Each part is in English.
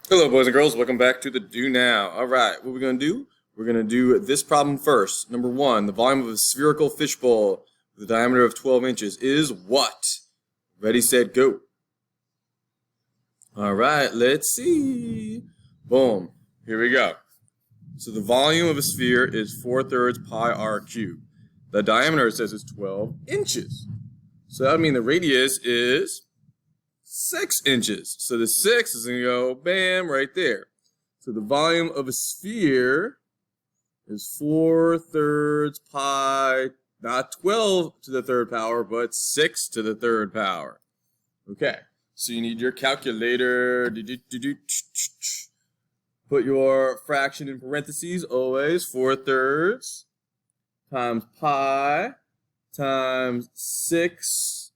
Hello, boys and girls. Welcome back to the Do Now. All right, what we're going to do? We're going to do this problem first. Number one, the volume of a spherical fishbowl with a diameter of 12 inches is what? Ready, set, go. All right, let's see. Boom. Here we go. So the volume of a sphere is 4/3 pi r cubed. The diameter, it says, is 12 inches. So that would mean the radius is 6 inches. So the 6 is going to go, bam, right there. So the volume of a sphere is 4/3 pi, not 12 to the third power, but 6 to the third power. Okay, so you need your calculator. Put your fraction in parentheses, always. 4/3 times pi times 6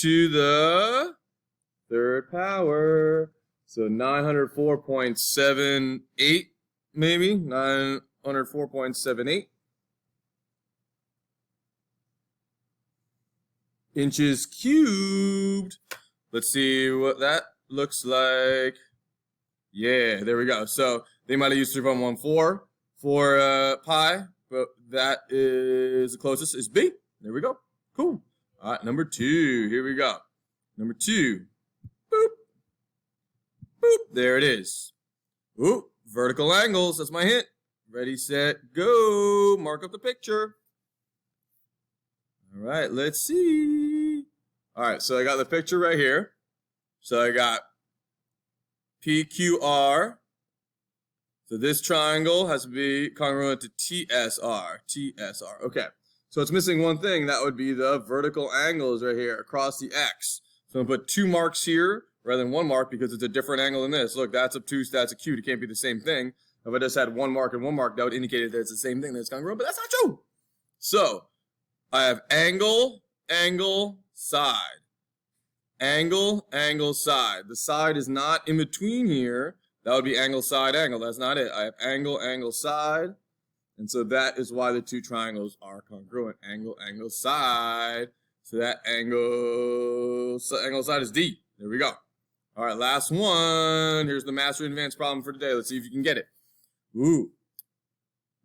to the third power. So 904.78, maybe 904.78 inches cubed. Let's see what that looks like. Yeah, there we go. So they might have used 3.14 for pi, but that is the closest is B. There we go. Cool. All right, number two. Here we go. Number two. Boop. Boop. There it is. Ooh, vertical angles. That's my hint. Ready, set, go. Mark up the picture. All right, let's see. All right, so I got the picture right here. So I got PQR. So this triangle has to be congruent to TSR. TSR. Okay. So it's missing one thing. That would be the vertical angles right here across the X. So I'm going to put 2 marks here rather than 1 mark because it's a different angle than this. Look, that's obtuse, that's acute. It can't be the same thing. If I just had 1 mark and 1 mark, that would indicate that it's the same thing that's congruent, but that's not true. So I have angle, angle, side. Angle, angle, side. The side is not in between here. That would be angle, side, angle. That's not it. I have angle, angle, side. And so that is why the 2 triangles are congruent. Angle, angle, side. So that angle side is D. There we go. All right, last one. Here's the Master Advanced problem for today. Let's see if you can get it. Ooh.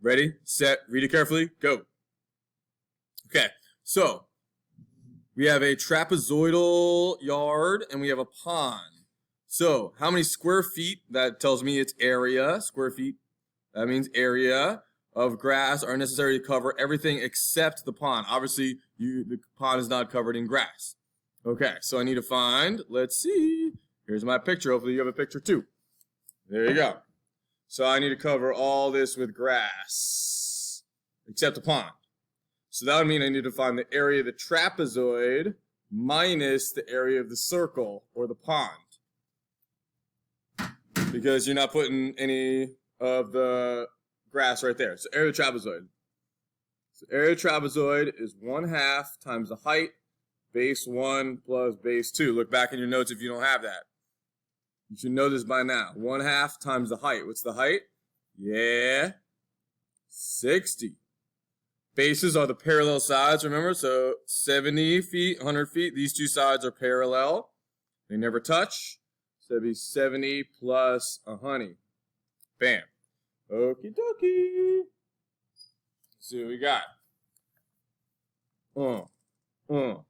Ready, set, read it carefully, go. Okay, so we have a trapezoidal yard and we have a pond. So how many square feet? That tells me it's area. Square feet, that means area of grass are necessary to cover everything except the pond. Obviously, the pond is not covered in grass. Okay, so I need to find, let's see. Here's my picture. Hopefully you have a picture too. There you go. So I need to cover all this with grass except the pond. So that would mean I need to find the area of the trapezoid minus the area of the circle or the pond. Because you're not putting any of the grass right there. So area of the trapezoid. So area of the trapezoid is 1/2 times the height, base 1 plus base 2. Look back in your notes if you don't have that. You should know this by now. 1/2 times the height. What's the height? Yeah, 60. Bases are the parallel sides, remember? So 70 feet, 100 feet. These 2 sides are parallel. They never touch. So it'd be 70 plus 100. Bam. Okie dokie. Let's see what we got. 1/2.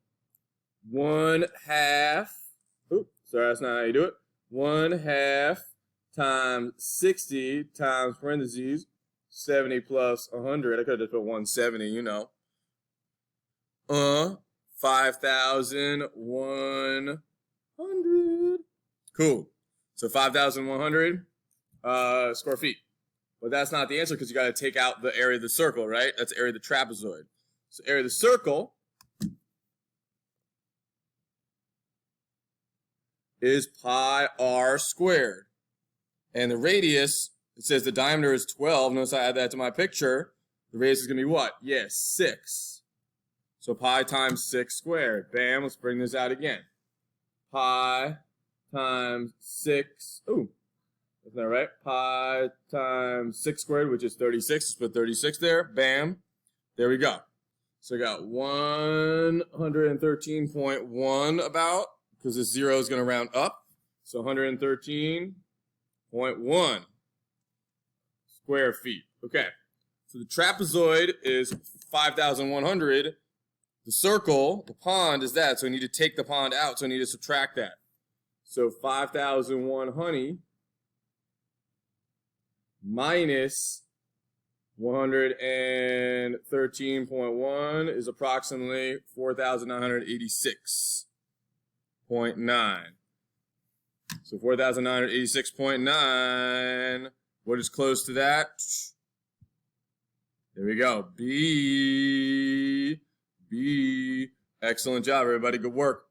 Oops, sorry, that's not how you do it. 1/2 times 60 times parentheses 70 plus 100. I could have just put 170, you know. 5,100. Cool. So 5,100 square feet. But that's not the answer because you got to take out the area of the circle, right? That's the area of the trapezoid. So area of the circle is pi r squared. And the radius, it says the diameter is 12. Notice I add that to my picture. The radius is going to be what? Yes, 6. So pi times 6 squared. Bam, let's bring this out again. Pi times 6. Ooh, isn't that right? Pi times 6 squared, which is 36. Let's put 36 there. Bam. There we go. So I got 113.1 about, because this 0 is going to round up. So 113 0.1 square feet. Okay, so the trapezoid is 5,100. The circle, the pond is that, so I need to take the pond out, so I need to subtract that. So 5,001 minus 113.1 is approximately 4,986.9. So 4,986.9. What is close to that? There we go. B. Excellent job, everybody. Good work.